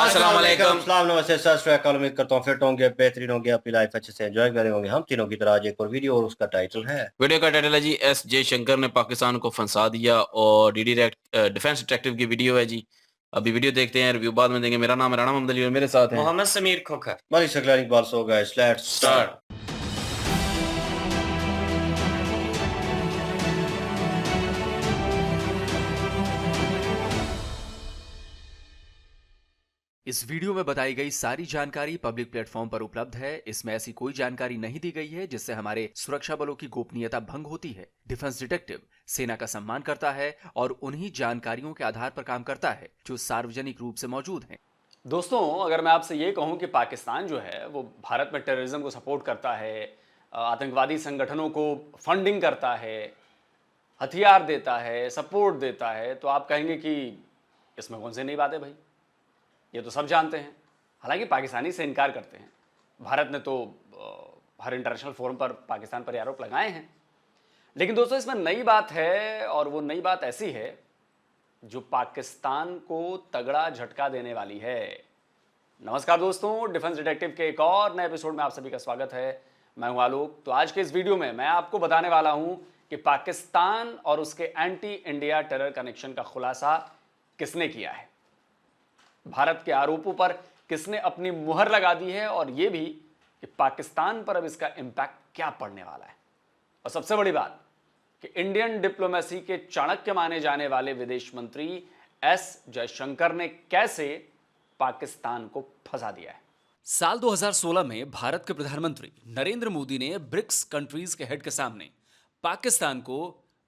अस्सलाम वालेकुम। अस्सलाम नमस्ते सत श्री अकाल। उम्मीद करता हूँ फिट होंगे, बेहतरीन होंगे, अपनी लाइफ अच्छे से एंजॉय करे होंगे। हम तीनों की तरह आज एक और वीडियो, और उसका टाइटल है वीडियो का टाइटल है जी एस जयशंकर ने पाकिस्तान को फंसा दिया, और डीडी डिफेंस डिटेक्टिव की वीडियो है जी। अभी वीडियो देखते हैं, रिव्यू बाद में देंगे। मेरा नाम है राणा मोहम्मद अली और मेरे साथ हैं Mohammad Sameer Khokhar. Malik Saklani Iqbal. So guys let's start. इस वीडियो में बताई गई सारी जानकारी पब्लिक प्लेटफॉर्म पर उपलब्ध है। इसमें ऐसी कोई जानकारी नहीं दी गई है जिससे हमारे सुरक्षा बलों की गोपनीयता भंग होती है। डिफेंस डिटेक्टिव सेना का सम्मान करता है और उन्हीं जानकारियों के आधार पर काम करता है जो सार्वजनिक रूप से मौजूद हैं। दोस्तों, अगर मैं आपसे ये कहूं कि पाकिस्तान जो है वो भारत में टेररिज्म को सपोर्ट करता है, आतंकवादी संगठनों को फंडिंग करता है, हथियार देता है, सपोर्ट देता है, तो आप कहेंगे कि इसमें कौन सी नई बात है भाई, ये तो सब जानते हैं। हालांकि पाकिस्तानी से इनकार करते हैं। भारत ने तो हर इंटरनेशनल फोरम पर पाकिस्तान पर आरोप लगाए हैं। लेकिन दोस्तों, इसमें नई बात है, और वो नई बात ऐसी है जो पाकिस्तान को तगड़ा झटका देने वाली है। नमस्कार दोस्तों, डिफेंस डिटेक्टिव के एक और नए एपिसोड में आप सभी का स्वागत है। मैं हूं आलोक। तो आज के इस वीडियो में मैं आपको बताने वाला हूं कि पाकिस्तान और उसके एंटी इंडिया टेरर कनेक्शन का खुलासा किसने किया है, भारत के आरोपों पर किसने अपनी मुहर लगा दी है, और यह भी कि पाकिस्तान पर अब इसका इंपैक्ट क्या पड़ने वाला है। और सबसे बड़ी बात कि इंडियन डिप्लोमेसी के चाणक्य माने जाने वाले विदेश मंत्री एस जयशंकर ने कैसे पाकिस्तान को फंसा दिया है। साल 2016 में भारत के प्रधानमंत्री नरेंद्र मोदी ने ब्रिक्स कंट्रीज के हेड के सामने पाकिस्तान को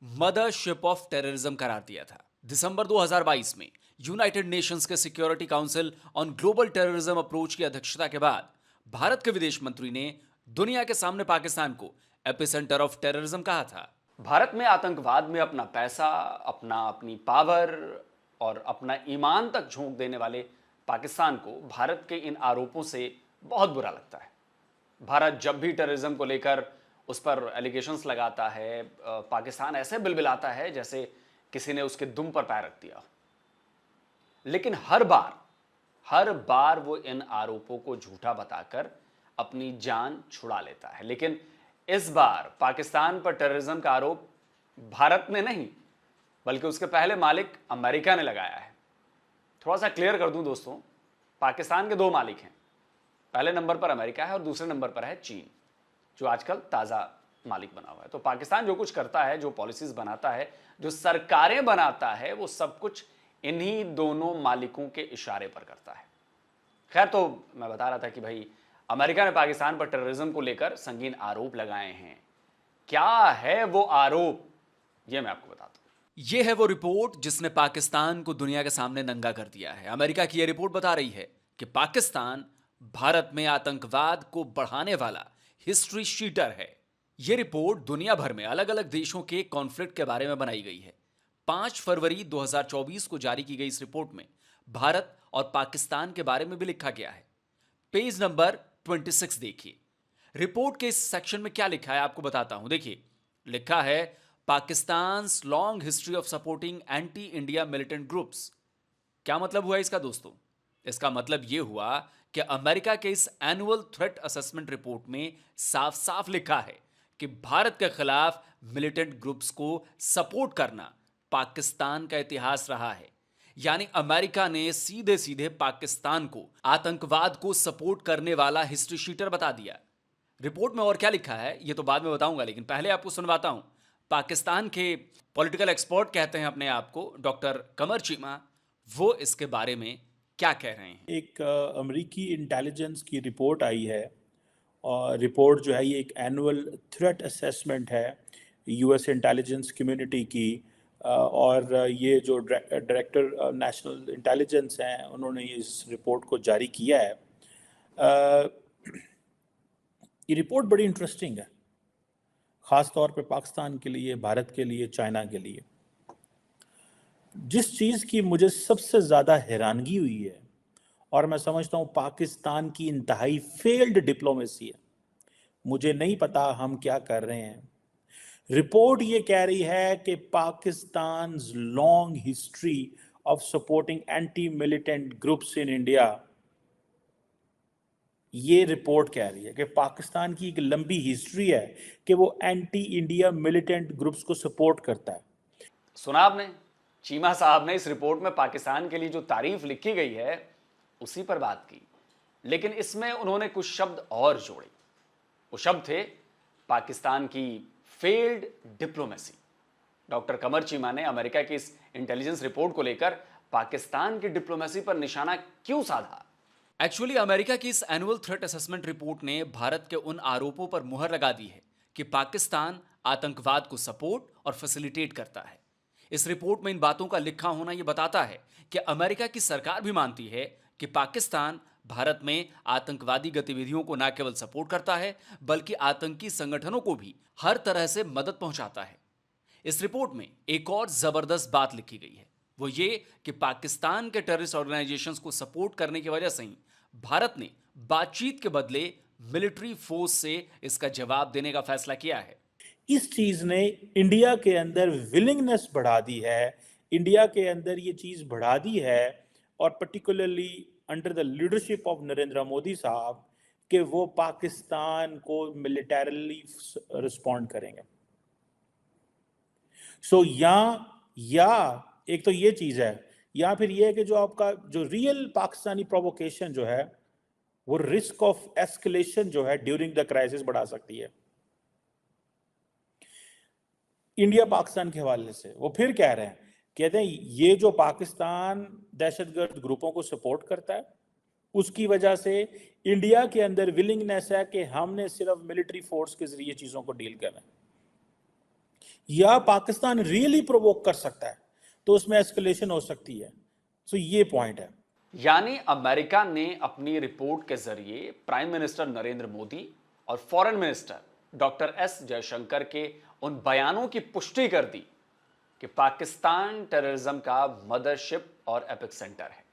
मदरशिप ऑफ टेररिज्म करार दिया था। दिसंबर 2022 में यूनाइटेड नेशंस के security council on global terrorism approach की अध्यक्षता के बाद भारत के विदेश मंत्री ने दुनिया के सामने पाकिस्तान को एपिसेंटर ऑफ टेररिज्म कहा था। भारत में आतंकवाद में अपना पैसा, अपनी पावर और अपना ईमान तक झोंक देने वाले पाकिस्तान को भारत के इन आरोपों से बहुत बुरा लगता है। भारत जब भी टेररिज्म को लेकर उस पर एलिगेशंस लगाता है, पाकिस्तान ऐसे बिलबिलाता है जैसे किसी ने उसके दुम पर पैर रख दिया। लेकिन हर बार वो इन आरोपों को झूठा बताकर अपनी जान छुड़ा लेता है। लेकिन इस बार पाकिस्तान पर टेररिज्म का आरोप भारत ने नहीं, बल्कि उसके पहले मालिक अमेरिका ने लगाया है। थोड़ा सा क्लियर कर दूं दोस्तों, पाकिस्तान के दो मालिक हैं। पहले नंबर पर अमेरिका है और दूसरे नंबर पर है चीन, जो आजकल ताज़ा मालिक बना हुआ है। तो पाकिस्तान जो कुछ करता है, जो पॉलिसीज बनाता है, जो सरकारें बनाता है, वो सब कुछ इन्हीं दोनों मालिकों के इशारे पर करता है। खैर, तो मैं बता रहा था कि भाई अमेरिका ने पाकिस्तान पर टेररिज्म को लेकर संगीन आरोप लगाए हैं। क्या है वो आरोप, ये मैं आपको बताता हूं। यह है वो रिपोर्ट जिसने पाकिस्तान को दुनिया के सामने नंगा कर दिया है। अमेरिका की यह रिपोर्ट बता रही है कि पाकिस्तान भारत में आतंकवाद को बढ़ाने वाला हिस्ट्री शीटर है। यह रिपोर्ट दुनिया भर में अलग अलग देशों के कॉन्फ्लिक्ट के बारे में बनाई गई है। 5 फरवरी 2024 को जारी की गई इस रिपोर्ट में भारत और पाकिस्तान के बारे में भी लिखा गया है। पेज नंबर 26 देखिए। रिपोर्ट के इस सेक्शन में क्या लिखा है आपको बताता हूं। देखिए, लिखा है Pakistan's long history of supporting anti India militant groups. क्या मतलब हुआ इसका दोस्तों? इसका मतलब यह हुआ कि अमेरिका के इस एनुअल थ्रेट असेसमेंट रिपोर्ट में साफ साफ लिखा है कि भारत के खिलाफ मिलिटेंट ग्रुप्स को सपोर्ट करना पाकिस्तान का इतिहास रहा है। यानी अमेरिका ने सीधे सीधे पाकिस्तान को आतंकवाद को सपोर्ट करने वाला हिस्ट्री शीटर बता दिया। रिपोर्ट में और क्या लिखा है ये तो बाद में बताऊंगा, लेकिन पहले आपको सुनवाता हूं। पाकिस्तान के पॉलिटिकल एक्सपर्ट कहते हैं अपने आप को, डॉक्टर कमर चीमा, वो इसके बारे में क्या कह रहे हैं। एक अमेरिकी इंटेलिजेंस की रिपोर्ट आई है, और रिपोर्ट जो है ये एक एनुअल थ्रेट असेसमेंट है यूएस इंटेलिजेंस कम्युनिटी की, और ये जो डायरेक्टर नेशनल इंटेलिजेंस हैं उन्होंने इस रिपोर्ट को जारी किया है। ये रिपोर्ट बड़ी इंटरेस्टिंग है, ख़ास तौर पे पाकिस्तान के लिए, भारत के लिए, चाइना के लिए। जिस चीज़ की मुझे सबसे ज़्यादा हैरानगी हुई है, और मैं समझता हूँ पाकिस्तान की इंतहाई फेल्ड डिप्लोमेसी है, मुझे नहीं पता हम क्या कर रहे हैं। रिपोर्ट ये कह रही है कि Pakistan long history of supporting anti militant groups in India ये रिपोर्ट कह रही है कि पाकिस्तान की एक लंबी हिस्ट्री है कि वो एंटी इंडिया मिलिटेंट ग्रुप्स को सपोर्ट करता है। सुना आपने, चीमा साहब ने इस रिपोर्ट में पाकिस्तान के लिए जो तारीफ लिखी गई है उसी पर बात की, लेकिन इसमें उन्होंने कुछ शब्द और जोड़े। वो शब्द थे पाकिस्तान की फेल्ड डिप्लोमेसी। डॉक्टर कमर चीमा ने अमेरिका की इस इंटेलिजेंस रिपोर्ट को लेकर पाकिस्तान की डिप्लोमेसी पर निशाना क्यों साधा? एक्चुअली अमेरिका की इस एनुअल थ्रेट असेसमेंट रिपोर्ट ने भारत के उन आरोपों पर मुहर लगा दी है कि पाकिस्तान आतंकवाद को सपोर्ट और फैसिलिटेट करता है। इस रिपोर्ट में इन बातों का लिखा होना यह बताता है कि अमेरिका की सरकार भी मानती है कि पाकिस्तान भारत में आतंकवादी गतिविधियों को न केवल सपोर्ट करता है बल्कि आतंकी संगठनों को भी हर तरह से मदद पहुंचाता है। इस रिपोर्ट में एक और जबरदस्त बात लिखी गई है, वो ये कि पाकिस्तान के टेररिस्ट ऑर्गेनाइजेशंस को सपोर्ट करने की वजह से ही भारत ने बातचीत के बदले मिलिट्री फोर्स से इसका जवाब देने का फैसला किया है। इस चीज ने इंडिया के अंदर विलिंगनेस बढ़ा दी है, इंडिया के अंदर ये चीज बढ़ा दी है, और particularly under the leadership of Narendra Modi साहब कि वो पाकिस्तान को मिलिटरीली रिस्पॉन्ड करेंगे। सो या एक तो ये चीज है, या फिर ये है कि जो आपका जो रियल पाकिस्तानी प्रोवोकेशन जो है वो रिस्क ऑफ एस्केलेशन जो है ड्यूरिंग द क्राइसिस बढ़ा सकती है। इंडिया पाकिस्तान के हवाले से वो फिर कह रहे हैं, कहते हैं ये जो पाकिस्तान दहशतगर्द ग्रुपों को सपोर्ट करता है उसकी वजह से इंडिया के अंदर विलिंगनेस है कि हमने सिर्फ मिलिट्री फोर्स के जरिए चीजों को डील करना है, या पाकिस्तान रियली प्रोवोक कर सकता है तो उसमें एस्केलेशन हो सकती है। सो ये पॉइंट है। यानी अमेरिका ने अपनी रिपोर्ट के जरिए प्राइम मिनिस्टर नरेंद्र मोदी और foreign minister doctor S Jaishankar के उन बयानों की पुष्टि कर दी कि पाकिस्तान टेररिज्म का मदरशिप और एपिक सेंटर है।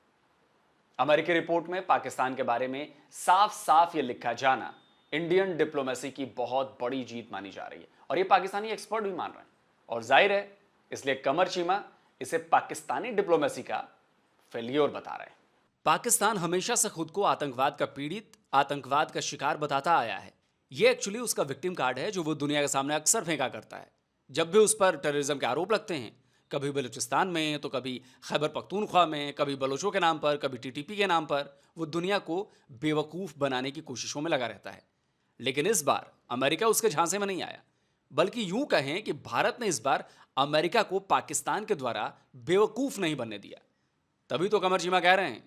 अमेरिकी रिपोर्ट में पाकिस्तान के बारे में साफ साफ ये लिखा जाना इंडियन डिप्लोमेसी की बहुत बड़ी जीत मानी जा रही है, और ये पाकिस्तानी एक्सपर्ट भी मान रहे हैं, और जाहिर है इसलिए कमर चीमा इसे पाकिस्तानी डिप्लोमेसी का फेलियर बता रहे हैं। पाकिस्तान हमेशा से खुद को आतंकवाद का पीड़ित, आतंकवाद का शिकार बताता आया है। ये एक्चुअली उसका विक्टिम कार्ड है जो वो दुनिया के सामने अक्सर फेंका करता है। जब भी उस पर टेररिज्म के आरोप लगते हैं, कभी बलूचिस्तान में तो कभी खैबर पख्तूनख्वा में, कभी बलोचों के नाम पर, कभी टीटीपी के नाम पर, वो दुनिया को बेवकूफ़ बनाने की कोशिशों में लगा रहता है। लेकिन इस बार अमेरिका उसके झांसे में नहीं आया, बल्कि यूं कहें कि भारत ने इस बार अमेरिका को पाकिस्तान के द्वारा बेवकूफ़ नहीं बनने दिया। तभी तो कमर चीमा कह रहे हैं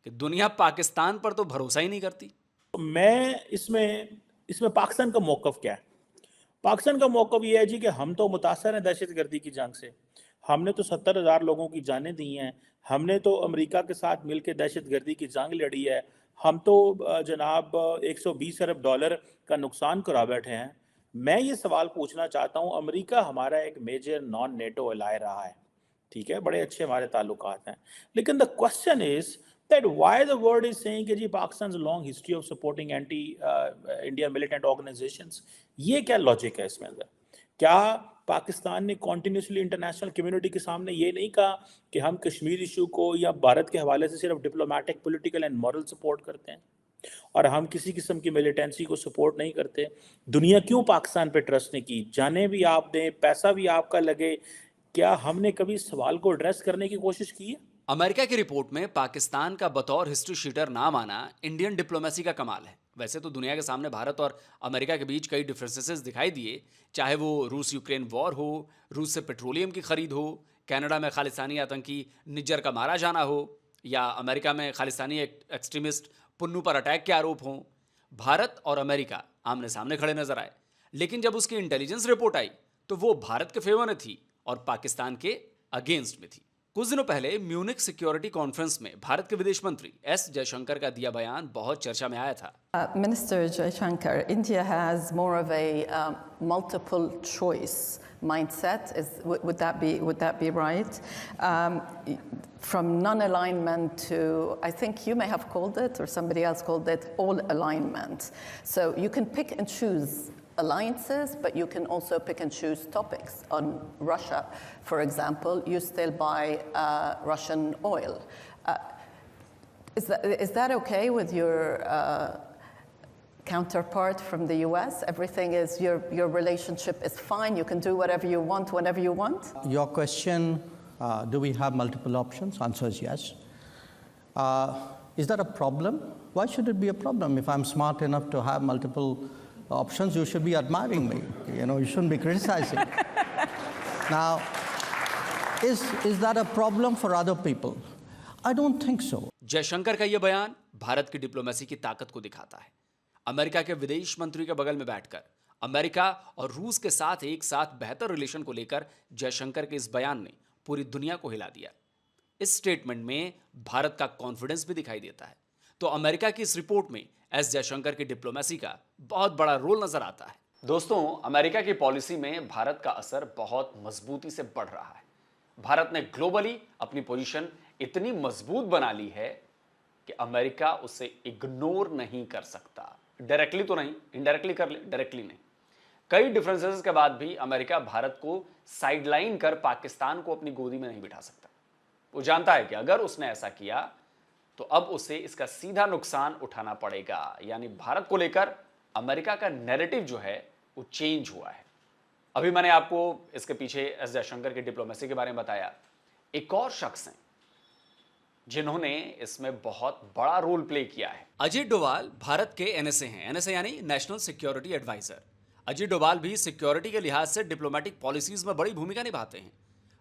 कि दुनिया पाकिस्तान पर तो भरोसा ही नहीं करती। मैं इसमें पाकिस्तान का मौक़िफ़ क्या है? पाकिस्तान का मौक़िफ़ ये है जी कि हम तो मुतासर हैं दहशतगर्दी की जंग से। हमने तो 70,000 लोगों की जानें दी हैं, हमने तो अमेरिका के साथ मिलकर दहशतगर्दी की जंग लड़ी है, हम तो जनाब $120 अरब का नुकसान करा बैठे हैं। मैं ये सवाल पूछना चाहता हूँ, अमेरिका हमारा एक मेजर नॉन नेटो एलाय रहा है, ठीक है, बड़े अच्छे हमारे ताल्लुकात हैं, लेकिन the question is that why the world is saying कि जी Pakistan's long history of supporting anti India militant organizations, ये क्या लॉजिक है इसमें अंदर? क्या पाकिस्तान ने कॉन्टिन्यूसली इंटरनेशनल कम्युनिटी के सामने ये नहीं कहा कि हम कश्मीर इशू को या भारत के हवाले से सिर्फ diplomatic, political and moral support करते हैं और हम किसी किस्म की मिलिटेंसी को सपोर्ट नहीं करते? दुनिया क्यों पाकिस्तान पे ट्रस्ट नहीं की? जाने भी आप दें, पैसा भी आपका लगे, क्या हमने कभी इस सवाल को एड्रेस करने की कोशिश की है? अमेरिका की रिपोर्ट में पाकिस्तान का बतौर हिस्ट्री शीटर नाम आना इंडियन डिप्लोमेसी का कमाल है। वैसे तो दुनिया के सामने भारत और अमेरिका के बीच कई डिफरेंसेस दिखाई दिए, चाहे वो रूस यूक्रेन वॉर हो, रूस से पेट्रोलियम की खरीद हो, कनाडा में खालिस्तानी आतंकी निज्जर का मारा जाना हो, या अमेरिका में खालिस्तानी एक्सट्रीमिस्ट पुन्नू पर अटैक के आरोप हों। भारत और अमेरिका आमने सामने खड़े नजर आए, लेकिन जब उसकी इंटेलिजेंस रिपोर्ट आई तो वो भारत के फेवर में थी और पाकिस्तान के अगेंस्ट में थी। कुछ दिनों पहले म्यूनिक सिक्योरिटी कॉन्फ्रेंस में भारत के विदेश मंत्री एस जयशंकर का दिया बयान बहुत चर्चा में आया था। Minister Jaishankar, India has more of a multiple choice mindset. Would that be right? From non-alignment to, I think you may have called it, or somebody else called it, all alignment. So you can pick and choose alliances, but you can also pick and choose topics. On Russia, for example, you still buy Russian oil. Is that okay with your counterpart from the US. Everything is, your relationship is fine. You can do whatever you want, whenever you want. Your question, do we have multiple options? Answer is yes. Is that a problem? Why should it be a problem? If I'm smart enough to have multiple options, you should be admiring me. You shouldn't be criticizing. Now, is that a problem for other people? I don't think so. Jaishankar का यह बयान भारत की diplomacy की ताकत को दिखाता है। America के विदेश मंत्री के बगल में बैठकर अमेरिका और रूस के साथ एक साथ बेहतर रिलेशन को लेकर जयशंकर के इस बयान ने पूरी दुनिया को हिला दिया। इस स्टेटमेंट में भारत का कॉन्फिडेंस भी दिखाई देता है। तो अमेरिका की इस रिपोर्ट में एस जयशंकर की डिप्लोमेसी का बहुत बड़ा रोल नजर आता है। दोस्तों, अमेरिका की पॉलिसी में भारत का असर बहुत मजबूती से बढ़ रहा है। भारत ने ग्लोबली अपनी पोजीशन इतनी मजबूत बना ली है कि अमेरिका उसे इग्नोर नहीं कर सकता। डायरेक्टली तो नहीं, इनडायरेक्टली कर ले, डायरेक्टली नहीं। कई डिफरेंसेस के बाद भी अमेरिका भारत को साइडलाइन कर पाकिस्तान को अपनी गोदी में नहीं बिठा सकता। वो जानता है कि अगर उसने ऐसा किया तो अब उसे इसका सीधा नुकसान उठाना पड़ेगा। यानी भारत को लेकर अमेरिका का नैरेटिव जो है वो चेंज हुआ है। अभी मैंने आपको इसके पीछे एस जयशंकर की डिप्लोमेसी के बारे में बताया। एक और शख्स हैं जिन्होंने इसमें बहुत बड़ा रोल प्ले किया है। अजीत डोभाल भारत के एनएसए हैं। एनएसए यानी national security adviser. Ajit Doval भी सिक्योरिटी के लिहाज से डिप्लोमेटिक पॉलिसीज में बड़ी भूमिका निभाते हैं।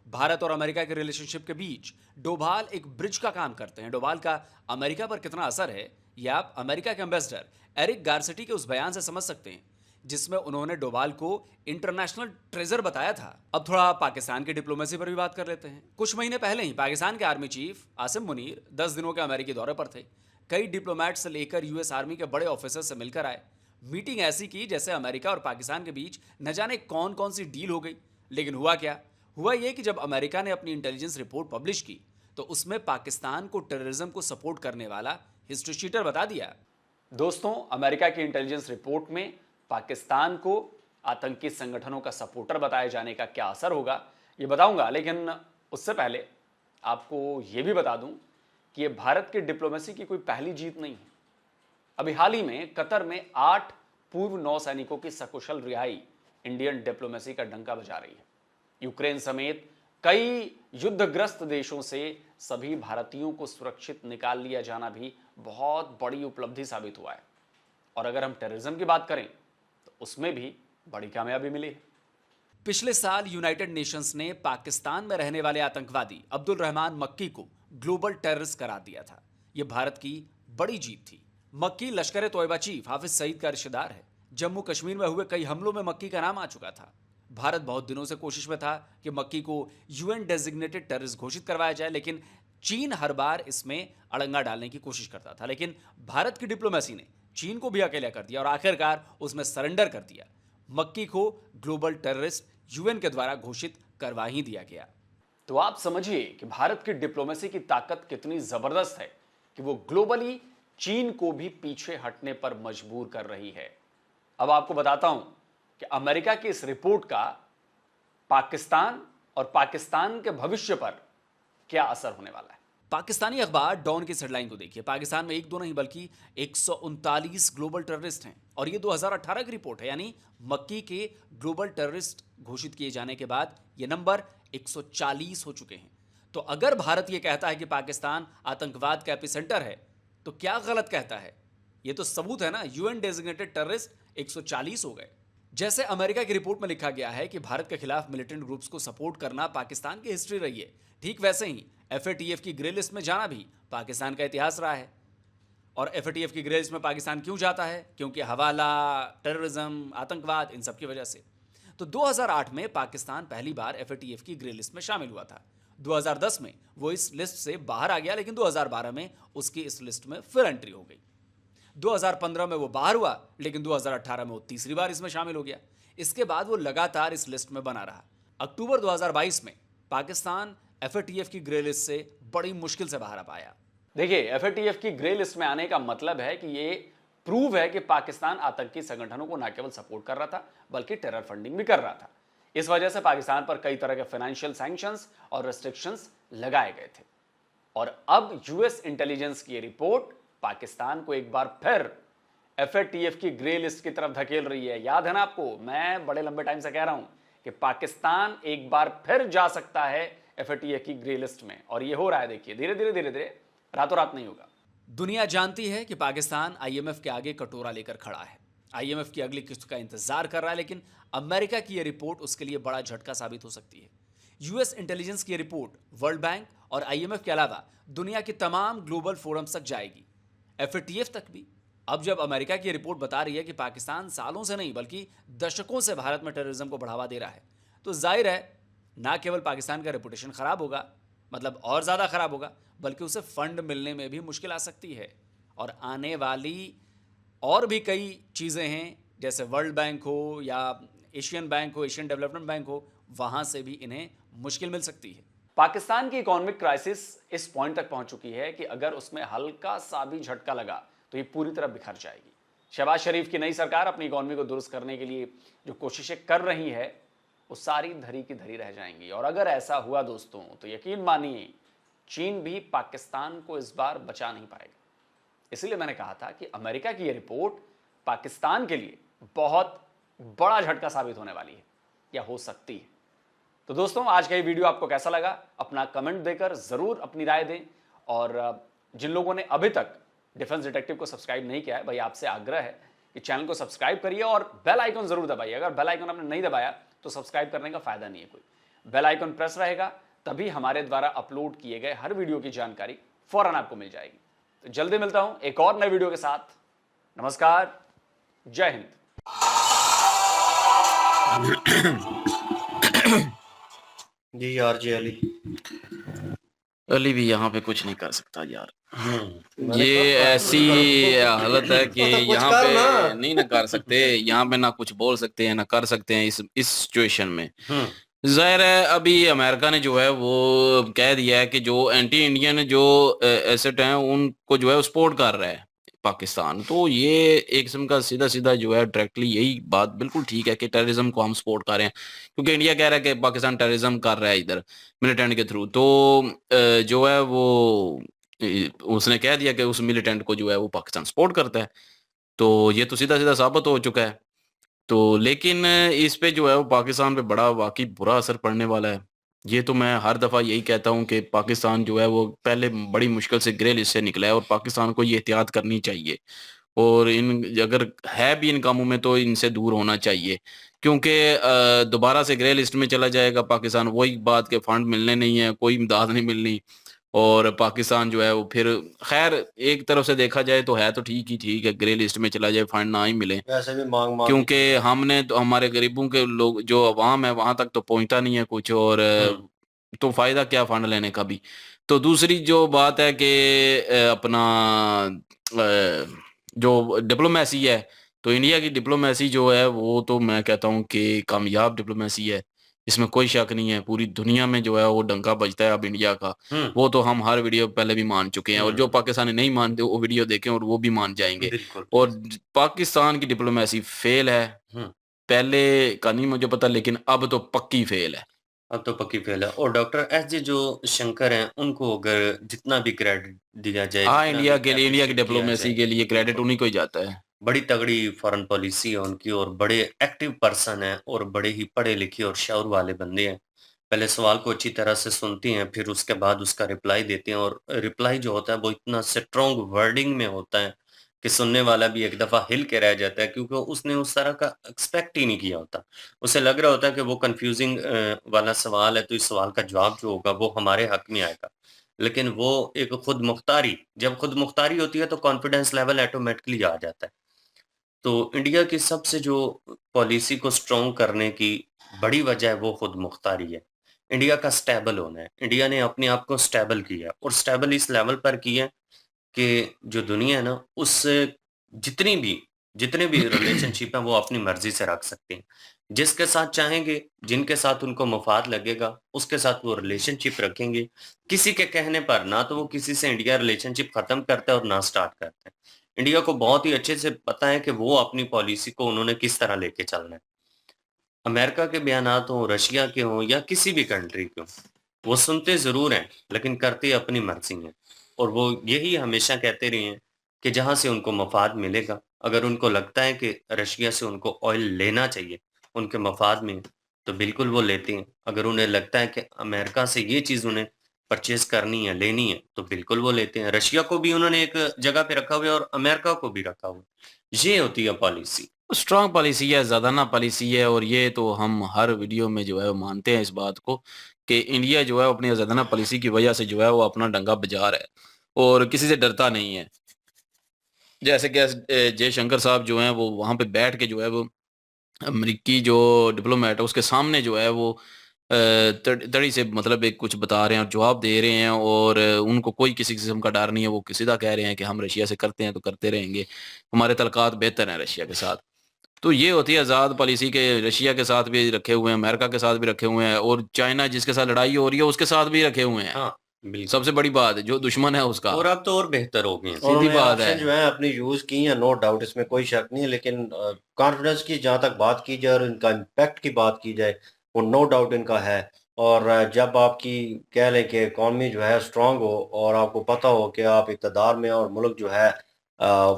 भारत और अमेरिका के रिलेशनशिप के बीच डोभाल एक ब्रिज का काम करते हैं। डोभाल का अमेरिका पर कितना असर है यह आप अमेरिका के एम्बेसडर एरिक गारसेटी के उस बयान से समझ सकते हैं जिसमें उन्होंने डोभाल को इंटरनेशनल ट्रेजर बताया था। अब थोड़ा पाकिस्तान की डिप्लोमेसी पर भी बात कर लेते हैं। कुछ महीने पहले ही पाकिस्तान के आर्मी चीफ आसिम मुनीर 10 दिनों के अमेरिकी दौरे पर थे। कई डिप्लोमेट से लेकर यूएस आर्मी के बड़े ऑफिसर से मिलकर आए। मीटिंग ऐसी की जैसे अमेरिका और पाकिस्तान के बीच न जाने कौन कौन सी डील हो गई। लेकिन हुआ क्या? हुआ यह कि जब अमेरिका ने अपनी इंटेलिजेंस रिपोर्ट पब्लिश की तो उसमें पाकिस्तान को टेररिज्म को सपोर्ट करने वाला हिस्ट्री शीटर बता दिया। दोस्तों, अमेरिका की इंटेलिजेंस रिपोर्ट में पाकिस्तान को आतंकी संगठनों का सपोर्टर बताए जाने का क्या असर होगा ये बताऊंगा, लेकिन उससे पहले आपको यह भी बता दूं कि यह भारत की डिप्लोमेसी की कोई पहली जीत नहीं है। अभी हाल ही में कतर में 8 पूर्व नौसैनिकों की सकुशल रिहाई इंडियन डिप्लोमेसी का डंका बजा रही है। यूक्रेन समेत कई युद्धग्रस्त देशों से सभी भारतीयों को सुरक्षित निकाल लिया जाना भी बहुत बड़ी उपलब्धि साबित हुआ है। और अगर हम टेररिज्म की बात करें तो उसमें भी बड़ी कामयाबी मिली है। पिछले साल यूनाइटेड नेशंस ने पाकिस्तान में रहने वाले आतंकवादी अब्दुल रहमान मक्की को ग्लोबल टेररिस्ट करार दिया था। यह भारत की बड़ी जीत थी। मक्की लश्कर तोयबा चीफ हाफिज सईद का रिश्तेदार है। जम्मू कश्मीर में हुए कई हमलों में मक्की का नाम आ चुका था। भारत बहुत दिनों से कोशिश में था कि मक्की को यूएन डेजिग्नेटेड टेररिस्ट घोषित करवाया जाए, लेकिन चीन हर बार इसमें अड़ंगा डालने की कोशिश करता था। लेकिन भारत की डिप्लोमेसी ने चीन को भी अकेला कर दिया और आखिरकार उसमें सरेंडर कर दिया। मक्की को ग्लोबल टेररिस्ट यूएन के द्वारा घोषित करवा ही दिया गया। तो आप समझिए कि भारत की डिप्लोमेसी की ताकत कितनी जबरदस्त है कि वो ग्लोबली चीन को भी पीछे हटने पर मजबूर कर रही है। अब आपको बताता हूं कि अमेरिका की इस रिपोर्ट का पाकिस्तान और पाकिस्तान के भविष्य पर क्या असर होने वाला है। पाकिस्तानी अखबार डॉन की हेडलाइन को देखिए। पाकिस्तान में एक दो नहीं बल्कि 139 ग्लोबल टेररिस्ट हैं और ये 2018 की रिपोर्ट है। यानी मक्की के ग्लोबल टेररिस्ट घोषित किए जाने के बाद ये नंबर 140 हो चुके हैं। तो अगर भारत ये कहता है कि पाकिस्तान आतंकवाद का एपिसेंटर है तो क्या गलत कहता है? ये तो सबूत है ना। यूएन डेजिग्नेटेड टेररिस्ट 140 हो गए। जैसे अमेरिका की रिपोर्ट में लिखा गया है कि भारत के खिलाफ मिलिटेंट ग्रुप्स को सपोर्ट करना पाकिस्तान की हिस्ट्री रही है, ठीक वैसे ही एफएटीएफ की ग्रे लिस्ट में जाना भी पाकिस्तान का इतिहास रहा है। और एफएटीएफ की ग्रे लिस्ट में पाकिस्तान क्यों जाता है? क्योंकि हवाला, टेररिज्म, आतंकवाद, इन सब की वजह से। तो 2008 में पाकिस्तान पहली बार एफएटीएफ की ग्रे लिस्ट में शामिल हुआ था। 2010 में वो इस लिस्ट से बाहर आ गया, लेकिन 2012 में उसकी इस लिस्ट में फिर एंट्री हो गई। 2015 में वो बाहर हुआ, लेकिन 2018 में वो तीसरी बार इसमें शामिल हो गया। इसके बाद वो लगातार इस लिस्ट में बना रहा। अक्टूबर 2022 में पाकिस्तान एफएटीएफ की ग्रे लिस्ट से बड़ी मुश्किल से बाहर आ पाया। देखिए, एफएटीएफ की ग्रे लिस्ट में आने का मतलब है कि ये प्रूव है कि पाकिस्तान आतंकी संगठनों को न केवल सपोर्ट कर रहा था बल्कि टेरर फंडिंग भी कर रहा था। इस वजह से पाकिस्तान पर कई तरह के फाइनेंशियल सैंक्शंस और रेस्ट्रिक्शंस लगाए गए थे। और अब यूएस इंटेलिजेंस की रिपोर्ट पाकिस्तान को एक बार फिर FATF की ग्रे लिस्ट की तरफ धकेल रही है। याद है ना आपको, मैं बड़े लंबे टाइम से कह रहा हूं कि पाकिस्तान एक बार फिर जा सकता है FATF की ग्रे लिस्ट में, और ये हो रहा है। देखिए धीरे धीरे, रातों रात नहीं होगा। दुनिया जानती है कि पाकिस्तान IMF के आगे कटोरा लेकर खड़ा है, IMF की अगली किस्त का इंतजार कर रहा है, लेकिन अमेरिका की यह रिपोर्ट उसके लिए बड़ा झटका साबित हो सकती है। यूएस इंटेलिजेंस की रिपोर्ट वर्ल्ड बैंक और IMF के अलावा दुनिया के तमाम ग्लोबल फोरम्स तक जाएगी, FATF तक भी। अब जब अमेरिका की रिपोर्ट बता रही है कि पाकिस्तान सालों से नहीं बल्कि दशकों से भारत में टेररिज्म को बढ़ावा दे रहा है, तो जाहिर है ना केवल पाकिस्तान का रेपुटेशन खराब होगा, मतलब और ज़्यादा खराब होगा, बल्कि उसे फंड मिलने में भी मुश्किल आ सकती है। और आने वाली और भी कई चीज़ें हैं, जैसे वर्ल्ड बैंक हो या एशियन बैंक हो, एशियन डेवलपमेंट बैंक हो, वहाँ से भी इन्हें मुश्किल मिल सकती है। पाकिस्तान की इकोनॉमिक क्राइसिस इस पॉइंट तक पहुंच चुकी है कि अगर उसमें हल्का सा भी झटका लगा तो ये पूरी तरह बिखर जाएगी। शहबाज शरीफ की नई सरकार अपनी इकोनॉमी को दुरुस्त करने के लिए जो कोशिशें कर रही है, वो सारी धरी की धरी रह जाएंगी। और अगर ऐसा हुआ दोस्तों, तो यकीन मानिए चीन भी पाकिस्तान को इस बार बचा नहीं पाएगा। इसलिए मैंने कहा था कि अमेरिका की यह रिपोर्ट पाकिस्तान के लिए बहुत बड़ा झटका साबित होने वाली है, या हो सकती है। तो दोस्तों, आज का ये वीडियो आपको कैसा लगा, अपना कमेंट देकर ज़रूर अपनी राय दें। और जिन लोगों ने अभी तक डिफेंस डिटेक्टिव को सब्सक्राइब नहीं किया है, भाई आपसे आग्रह है कि चैनल को सब्सक्राइब करिए और बेल आइकन ज़रूर दबाइए। अगर बेल आइकन आपने नहीं दबाया तो सब्सक्राइब करने का फ़ायदा नहीं है कोई। बेल आइकन प्रेस रहेगा, तभी हमारे द्वारा अपलोड किए गए हर वीडियो की जानकारी फ़ौरन आपको मिल जाएगी। तो जल्दी मिलता हूँ एक और नए वीडियो के साथ। नमस्कार, जय हिंद। जी यार जी अली भी यहाँ पे कुछ नहीं कर सकता यार। मैंने ये कहा, ऐसी हालत है कि तो कुछ यहाँ कर पे ना। नहीं ना कर सकते, यहाँ पे ना कुछ बोल सकते हैं ना कर सकते हैं इस सिचुएशन में। जाहिर है अभी अमेरिका ने जो है वो कह दिया है कि जो एंटी इंडियन जो एसेट हैं उनको जो है सपोर्ट कर रहा है पाकिस्तान। तो ये एक किस्म का सीधा सीधा जो है डायरेक्टली यही बात बिल्कुल ठीक है कि टेररिज्म को हम सपोर्ट कर रहे हैं, क्योंकि इंडिया कह रहा है कि पाकिस्तान टेररिज्म कर रहा है इधर मिलिटेंट के थ्रू। तो जो है वो उसने कह दिया कि उस मिलिटेंट को जो है वो पाकिस्तान सपोर्ट करता है। तो ये तो सीधा सीधा साबित हो चुका है। तो लेकिन इस पे जो है वो पाकिस्तान पे बड़ा वाकई बुरा असर पड़ने वाला है। ये तो मैं हर दफ़ा यही कहता हूँ कि पाकिस्तान जो है वो पहले बड़ी मुश्किल से ग्रे लिस्ट से निकला है, और पाकिस्तान को ये एहतियात करनी चाहिए। और इन अगर है भी इन कामों में तो इनसे दूर होना चाहिए, क्योंकि दोबारा से ग्रे लिस्ट में चला जाएगा पाकिस्तान, वही बात के फंड मिलने नहीं है, कोई इमदाद नहीं मिलनी, और पाकिस्तान जो है वो फिर खैर एक तरफ से देखा जाए तो है तो ठीक है, ग्रे लिस्ट में चला जाए, फंड ना ही मिले, वैसे भी मांग मांग क्योंकि हमने तो हमारे गरीबों के लोग जो अवाम है वहां तक तो पहुंचता नहीं है कुछ, और तो फायदा क्या फंड लेने का भी। तो दूसरी जो बात है कि अपना जो डिप्लोमेसी है, तो इंडिया की डिप्लोमेसी जो है वो तो मैं कहता हूँ कि कामयाब डिप्लोमेसी है, इसमें कोई शक नहीं है। पूरी दुनिया में जो है वो डंका बजता है अब इंडिया का, वो तो हम हर वीडियो पहले भी मान चुके हैं, और जो पाकिस्तानी नहीं मानते वो वीडियो देखें और वो भी मान जाएंगे। बिल्कुल। और पाकिस्तान की डिप्लोमेसी फेल है, पहले का नहीं मुझे पता, लेकिन अब तो पक्की फेल है। अब तो पक्की फेल है। और डॉक्टर एस जो शंकर हैं, उनको अगर जितना भी क्रेडिट दिया जाए, हाँ, जितना इंडिया भी के लिए, इंडिया की appreciate किया डिप्लोमेसी जाए, के लिए क्रेडिट बिल्कुल। उन्हीं को ही जाता है। बड़ी तगड़ी फॉरेन पॉलिसी है उनकी, और बड़े एक्टिव पर्सन हैं, और बड़े ही पढ़े लिखे और शौर वाले बंदे हैं। पहले सवाल को अच्छी तरह से सुनती हैं, फिर उसके बाद उसका रिप्लाई देते हैं, और रिप्लाई जो होता है वो इतना स्ट्रॉन्ग वर्डिंग में होता है कि सुनने वाला भी एक दफ़ा हिल के रह जाता है, क्योंकि उसने उस तरह का एक्सपेक्ट ही नहीं किया होता। उसे लग रहा होता है कि वो कंफ्यूजिंग वाला सवाल है, तो इस सवाल का जवाब जो होगा वो हमारे हक में आएगा। लेकिन वो एक खुद मुख्तारी, जब खुद मुख्तारी होती है तो कॉन्फिडेंस लेवल ऑटोमेटिकली आ जाता है। तो इंडिया की सबसे जो पॉलिसी को स्ट्रॉन्ग करने की बड़ी वजह है वो खुद मुख्तारी है। इंडिया का स्टेबल होना है। इंडिया ने अपने आप को स्टेबल किया, और स्टेबल इस लेवल पर किया कि जो दुनिया है ना, उससे जितने भी रिलेशनशिप हैं वो अपनी मर्जी से रख सकते हैं। जिसके साथ चाहेंगे, जिनके साथ उनको मफाद लगेगा, उसके साथ वो रिलेशनशिप रखेंगे। किसी के कहने पर ना तो वो किसी से इंडिया रिलेशनशिप खत्म करता है और ना स्टार्ट करता है। इंडिया को बहुत ही अच्छे से पता है कि वो अपनी पॉलिसी को उन्होंने किस तरह लेके चलना है। अमेरिका के बयानात हों, रशिया के हों, या किसी भी कंट्री के हों, वो सुनते ज़रूर हैं लेकिन करते अपनी मर्ज़ी हैं। और वो यही हमेशा कहते रहे हैं कि जहाँ से उनको मफ़ाद मिलेगा अगर उनको लगता है कि रशिया से उनको ऑयल लेना चाहिए उनके मफाद में, तो बिल्कुल वो लेते हैं। अगर उन्हें लगता है कि अमेरिका से ये चीज़ उन्हें परचेज करनी है, लेनी है, तो बिल्कुल वो लेते हैं। रशिया को भी उन्होंने एक जगह पे रखा हुआ है और अमेरिका को भी रखा हुआ है। ये होती है पॉलिसी। स्ट्रांग पॉलिसी है, ज़्यादा पॉलिसी है, और ये तो हम हर वीडियो में जो है वो मानते हैं इस बात को कि इंडिया जो है अपनी ज़्यादा पॉलिसी की वजह से जो है वो अपना डंगा बजा रहा है और किसी से डरता नहीं है। जैसे कि जयशंकर साहब जो हैं वो वहाँ पे बैठ के जो है वो अमेरिकी जो डिप्लोमेट है उसके सामने जो है वो तड़ी से मतलब एक कुछ बता रहे हैं और जवाब दे रहे हैं, और उनको कोई किसी किस्म का डर नहीं है। वो सीधा कह रहे हैं कि हम रशिया से करते हैं तो करते रहेंगे, हमारे तल्लुकात बेहतर हैं रशिया के साथ। तो ये होती है आज़ाद पॉलिसी के, रशिया के साथ भी रखे हुए हैं, अमेरिका के साथ भी रखे हुए हैं, और चाइना जिसके साथ लड़ाई हो रही है उसके साथ भी रखे हुए हैं। हाँ, बिल्कुल। सबसे बड़ी बात है जो दुश्मन है उसका। और अब तो और बेहतर हो गए हैं। सीधी उन्होंने बात है। ऑप्शन जो है अपनी यूज की है, नो डाउट, इसमें कोई शक नहीं है, लेकिन कॉन्फिडेंस की जहाँ तक बात की जाए और इनका इम्पैक्ट की बात की जाए, वो नो डाउट इनका है। और जब आपकी कह लें कि इकॉनमी जो है स्ट्रांग हो और आपको पता हो कि आप इक़्तिदार में और मुल्क जो है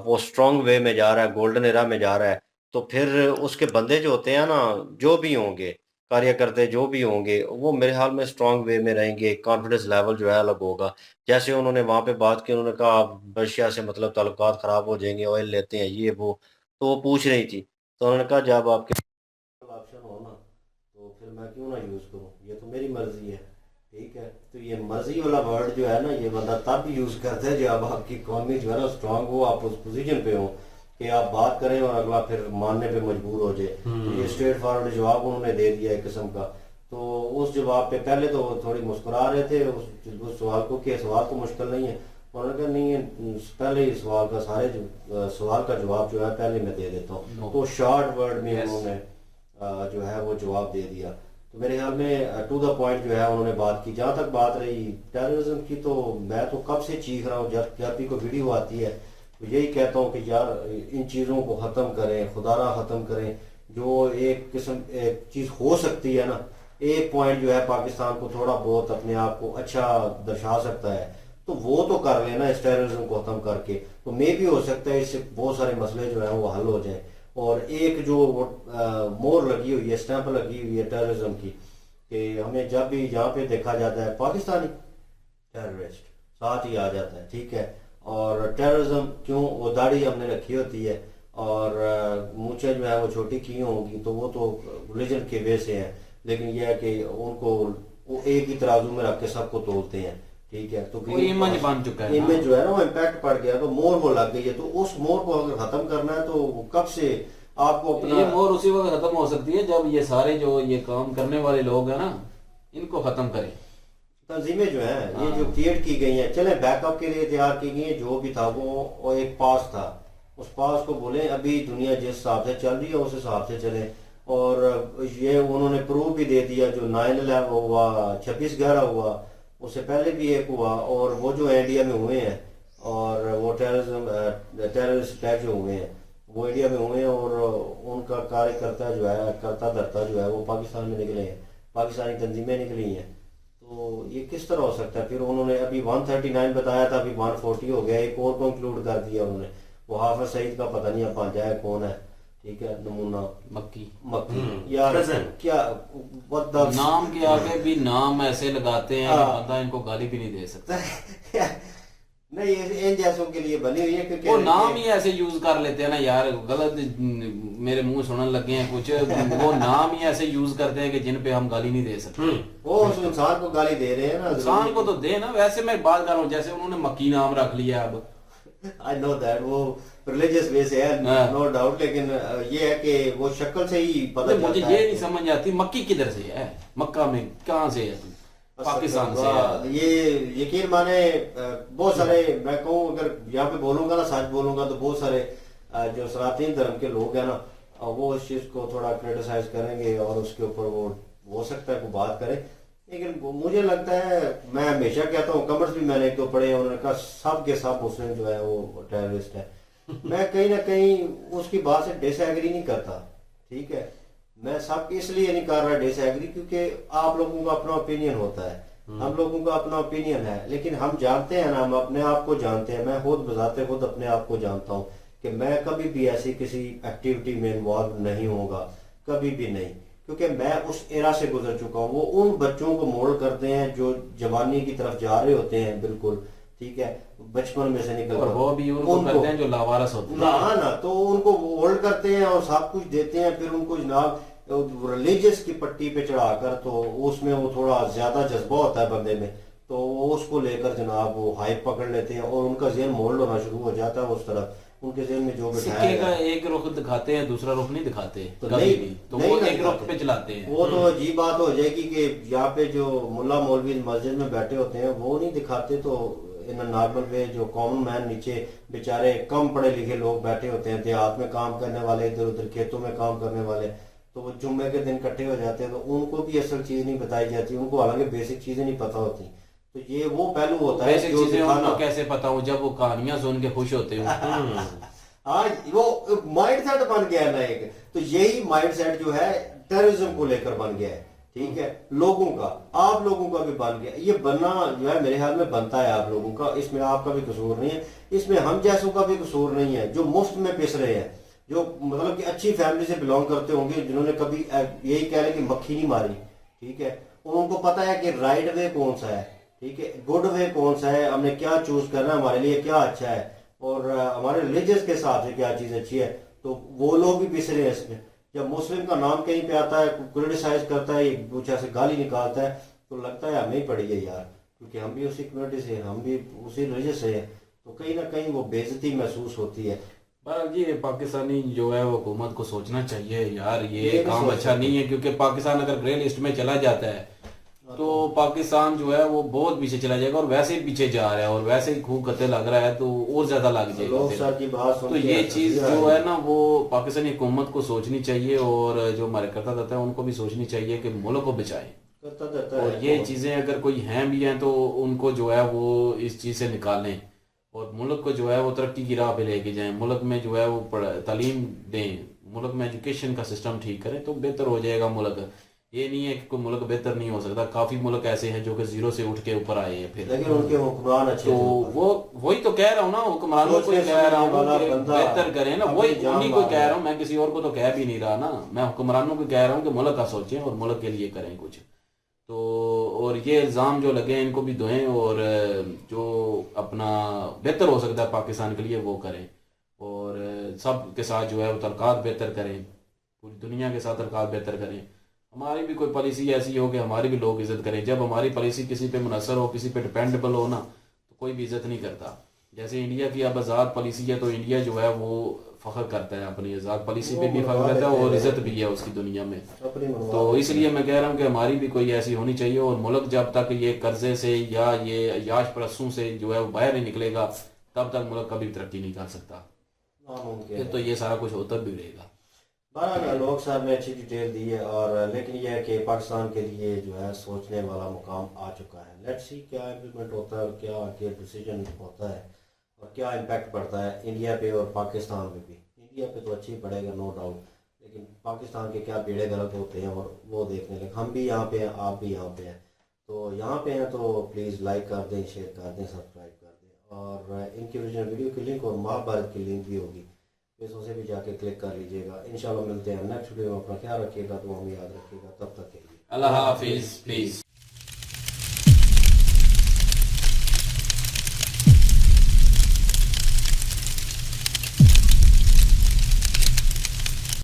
वो स्ट्रांग वे में जा रहा है, गोल्डन एरा में जा रहा है, तो फिर उसके बंदे जो होते हैं ना, जो भी होंगे कार्यकर्ता जो भी होंगे, वो मेरे ख्याल में स्ट्रांग वे में रहेंगे, कॉन्फिडेंस लेवल जो है अलग होगा। जैसे उन्होंने वहाँ पे बात की, उन्होंने कहा आप रशिया से मतलब ताल्लुकात ख़राब हो जाएंगे, ऑयल लेते हैं ये वो, तो वो पूछ रही थी, तो उन्होंने कहा जब आपके ऑप्शन हो ना, तो फिर मैं क्यों ना यूज़ करूँ, ये तो मेरी मर्जी है, ठीक है। तो ये मर्जी वाला वर्ड जो है ना, ये बंदा तब भी यूज़ करता है जब आपकी इकॉनमी जो है ना स्ट्रांग हो, आप उस पोजीशन पे हो कि आप बात करें और अगला फिर मानने पे मजबूर हो जाए। तो ये स्ट्रेट फॉरवर्ड जवाब उन्होंने दे दिया एक किस्म का। तो उस जवाब पे पहले तो थोड़ी मुस्कुरा रहे थे उस सवाल को कि सवाल तो मुश्किल नहीं है, उन्होंने कहा नहीं है, पहले ही सवाल का सवाल का जवाब जो है पहले मैं दे देता हूँ। तो शॉर्ट वर्ड में उन्होंने जो है वो जवाब दे दिया। तो मेरे ख्याल में टू द पॉइंट जो है उन्होंने बात की। जहाँ तक बात रही टेररिज्म की, तो मैं तो कब से चीख रहा हूँ, जब भी कोई वीडियो आती है तो यही कहता हूँ कि यार इन चीज़ों को ख़त्म करें, खुदारा ख़त्म करें। जो एक किस्म एक चीज़ हो सकती है ना, एक पॉइंट जो है पाकिस्तान को थोड़ा बहुत अपने आप को अच्छा दर्शा सकता है, तो वो तो कर लेना इस टेररिज्म को ख़त्म करके। तो मे भी हो सकता है इससे बहुत सारे मसले जो हैं वो हल हो जाएं। और एक जो मोहर लगी हुई है, स्टैंप लगी हुई है टेररिज्म की, कि हमें जब भी यहाँ पे देखा जाता है पाकिस्तानी टेररिस्ट साथ ही आ जाता है, ठीक है। और टेररिज्म क्यों, वो दाढ़ी हमने रखी होती है और मूछें जो है वो छोटी की होंगी, तो वो तो रिलीजन के वे से हैं, लेकिन यह है कि उनको वो एक ही तराजू में रख के सबको तोलते हैं, ठीक है। तो इमेज बन चुका है, इमेज जो है ना वो इम्पैक्ट पड़ गया, तो मोर वो लग गई है। तो उस मोर को अगर खत्म करना है तो कब से आपको अपना, ये मोर उसी वक्त खत्म हो सकती है जब ये सारे जो ये काम करने वाले लोग हैं ना, इनको खत्म करें। तंजीमें जो है ये जो क्रिएट की गई हैं, चले बैकअप के लिए तैयार की गई हैं, जो भी था वो एक पास था, उस पास को बोले अभी दुनिया जिस हिसाब से चल रही है उस हिसाब से चले। और ये उन्होंने प्रूफ भी दे दिया, जो 9/11 हुआ, 26/11 हुआ, उससे पहले भी एक हुआ, और वो जो इंडिया में हुए हैं और वो टेररिस्ट अटैक जो हुए हैं वो इंडिया में हुए हैं, और उनका कार्यकर्ता जो है, करता धरता जो है वो पाकिस्तान में निकले हैं, पाकिस्तानी तंजीमें निकली हैं। तो ये किस तरह हो सकता है। फिर उन्होंने अभी 139 बताया था, अभी 140 हो गया, एक और को इंक्लूड कर दिया उन्होंने, वो हाफिज सईद का पता नहीं अब भांजा है कौन है, ठीक है, नमूना मक्की यार क्या नाम के आगे भी नाम ऐसे लगाते हैं कि बंदा इनको गाली भी नहीं दे सकता। नहीं, इन जैसों के लिए बनी हुई है, क्योंकि वो नाम ही ऐसे यूज कर लेते हैं ना यार, गलत मेरे मुंह सुनने लगे हैं कुछ, वो नाम ही ऐसे यूज करते हैं कि जिन पे हम गाली नहीं दे सकते। वो उस इंसान को गाली दे रहे हैं ना, इंसान को तो दे ना। वैसे मैं बात कर रहा हूँ जैसे उन्होंने मक्की नाम रख लिया अब, आई नो दैट वो रिलीजियस वे से है, नो डाउट, लेकिन ये है कि वो शक्ल से ही पता चलता है। मुझे ये नहीं समझ आती मक्की किधर से है, मक्का में कहाँ से है, पाकिस्तान से है। ये यकीन माने बहुत सारे, मैं कहूँ अगर यहाँ पे बोलूंगा ना, सच बोलूंगा, तो बहुत सारे जो सनातनी धर्म के लोग हैं ना, वो इस चीज को थोड़ा क्रिटिसाइज करेंगे और उसके ऊपर वो हो सकता है को बात करें। लेकिन मुझे लगता है, मैं हमेशा कहता हूँ, कमेंट्स भी मैंने एक दो पढ़े, उन्होंने कहा सब के सब मुस्लिम जो है वो टेररिस्ट है। मैं कहीं ना कहीं उसकी बात से डिसएग्री नहीं करता, ठीक है। मैं सब इसलिए नहीं कर रहा डिसएग्री, क्योंकि आप लोगों का अपना ओपिनियन होता है, हम लोगों का अपना ओपिनियन है, लेकिन हम जानते हैं ना, हम अपने आप को जानते हैं। मैं खुद बजाते खुद अपने आप को जानता हूँ कि मैं कभी भी ऐसी किसी एक्टिविटी में इन्वॉल्व नहीं होगा, कभी भी नहीं, क्योंकि मैं उस एरा से गुजर चुका हूँ। वो उन बच्चों को मोल्ड करते हैं जो जवानी की तरफ जा रहे होते हैं, बिल्कुल ठीक है, बचपन में से निकल और वो भी उनको करते हैं जो लावारस होते हैं ना, तो उनको होल्ड करते हैं और सब कुछ देते हैं, फिर उनको जनाब रिलीजियस की पट्टी पे चढ़ाकर, तो उसमें वो थोड़ा ज्यादा जज्बा होता है बंदे में, तो वो उसको लेकर जनाब वो हाइप पकड़ लेते हैं और उनका जहन मोल्ड होना शुरू हो जाता है उस तरफ। उनके जहन में जो सिक्के का एक रुख दिखाते हैं, दूसरा रुख नहीं दिखाते तो कभी नहीं, भी, तो नहीं वो ना एक रुख दिखाते। पे चलाते हैं। वो तो अजीब बात हो जाएगी कि यहाँ पे जो मुल्ला मौलवी मस्जिद में बैठे होते हैं वो नहीं दिखाते, तो इन नॉर्मल वे जो कॉमन मैन नीचे बेचारे कम पढ़े लिखे लोग बैठे होते हैं, देहात में काम करने वाले, इधर उधर खेतों में काम करने वाले, तो वो जुम्मे के दिन इकट्ठे हो जाते हैं, तो उनको भी असल चीज नहीं बताई जाती, उनको हालांकि बेसिक चीजें नहीं पता होती। तो ये वो पहलू होता है बेसिक जो चीजें दिखाना। उनको कैसे पता हो जब वो कहानियां सुन के खुश होते हैं। हाँ, वो माइंड सेट बन गया है ना एक, तो यही माइंड सेट जो है टेररिज्म को लेकर बन गया है, ठीक है, लोगों का, आप लोगों का भी बन गया। ये बनना जो है मेरे ख्याल में बनता है आप लोगों का, इसमें आपका भी कसूर नहीं है, इसमें हम जैसों का भी कसूर नहीं है, जो मुफ्त में पिस रहे हैं, जो मतलब कि अच्छी फैमिली से बिलोंग करते होंगे, जिन्होंने कभी यही कह रहे कि मक्खी नहीं मारी, ठीक है, उनको पता है कि राइट वे कौन सा है, ठीक है, गुड वे कौन सा है, हमने क्या चूज करना है, हमारे लिए क्या अच्छा है, और हमारे रिलीजियस के हिसाब से क्या चीज अच्छी है, तो वो लोग भी पिस रहे हैं इसमें। जब मुस्लिम का नाम कहीं पे आता है, क्रिटिसाइज करता है, एक दूसरे से गाली निकालता है, तो लगता है हमें ही पड़ी है यार, क्योंकि हम भी उसी कम्युनिटी से, हम भी उसी रिलीजियस से हैं, तो कहीं ना कहीं वो बेइज्जती महसूस होती है। पर ये पाकिस्तानी जो है वो हुकूमत को सोचना चाहिए यार, ये ये काम सोच अच्छा नहीं है, क्योंकि पाकिस्तान अगर ग्रे लिस्ट में चला जाता है तो पाकिस्तान जो है वो बहुत पीछे चला जाएगा, और वैसे ही पीछे जा रहा है, और वैसे ही खूब कत्ते लग रहा है, तो और ज्यादा लग लोग जाएगा। सर की बात सुन तो के ये हंसी चीज आ रही जो है ना वो पाकिस्तानी हुकूमत को सोचनी चाहिए, और जो हमारे करता रहता है उनको भी सोचनी चाहिए कि मुल्क को बचाएं। करता रहता और है। ये चीजें अगर कोई हैं भी हैं तो उनको जो है वो इस चीज से निकालें, और मुल्क को जो है वो तरक्की की राह पे लेके जाएं, मुल्क में जो है वो तालीम दें, मुल्क में एजुकेशन का सिस्टम ठीक करें, तो बेहतर हो जाएगा मुल्क। ये नहीं है कि कोई मुल्क बेहतर नहीं हो सकता, काफी मुल्क ऐसे हैं जो कि जीरो से उठ के ऊपर आए हैं फिर, लेकिन उनके हुक्मरान अच्छे तो थे। वो वही तो कह रहा हूँ ना, हुक्मरानों को ही कह रहा हूँ कि बेहतर करें ना, वही उन्हीं को कह रहा हूँ, मैं किसी और को तो कह भी नहीं रहा ना, मैं हुक्मरानों को कह रहा हूँ कि मुल्क का सोचें और मुल्क के लिए करें कुछ। तो और ये इल्ज़ाम जो लगे हैं इनको भी धोएं, और जो अपना बेहतर हो सकता है पाकिस्तान के लिए वो करें, और सब के साथ जो है वो तल्कात बेहतर करें, पूरी दुनिया के साथ तल्कात बेहतर करें। हमारी भी कोई पॉलिसी ऐसी हो कि हमारी भी लोग इज्जत करें। जब हमारी पॉलिसी किसी पे मुनसर हो, किसी पे डिपेंडेबल हो ना, तो कोई भी इज्जत नहीं करता। जैसे इंडिया की अब आज़ाद पॉलिसी है, तो इंडिया जो है वो फख्र करता है अपनी आज़ाद पॉलिसी पे भी, फख्र करता है और इज्जत भी है उसकी दुनिया में। तो इसलिए मैं कह रहा हूँ कि हमारी भी कोई ऐसी होनी चाहिए, और मुल्क जब तक ये कर्जे से या ये याश परस्तों से जो है वो बाहर नहीं निकलेगा, तब तक मुल्क कभी तरक्की नहीं कर सकता। फिर तो ये सारा कुछ होता भी रहेगा। बहरहाल लोग साहब ने अच्छी डिटेल दी है, और लेकिन यह है कि पाकिस्तान के लिए जो है सोचने वाला मुकाम आ चुका है। लेट्स सी क्या इम्प्लीमेंट होता है, और क्या आगे डिसीजन होता है, और क्या इम्पैक्ट पड़ता है इंडिया पे और पाकिस्तान पे भी। इंडिया पे तो अच्छी पड़ेगा नो डाउट, लेकिन पाकिस्तान के क्या बेड़े गलत होते हैं और वो देखने लगे। हम भी यहाँ पे हैं, आप भी यहाँ पे हैं, तो यहाँ पे हैं तो प्लीज़ लाइक कर दें, शेयर कर दें, सब्सक्राइब कर दें, और इनकी ओरिजिनल वीडियो की लिंक और महाभारत की लिंक भी होगी, पेजों से भी जाके क्लिक कर लीजिएगा। इंशाल्लाह मिलते हैं नेक्स्ट वीडियो में। अपना ख्याल रखिएगा, दुआ में याद रखिएगा। तब तक के लिए अल्लाह हाफिज, प्लीज।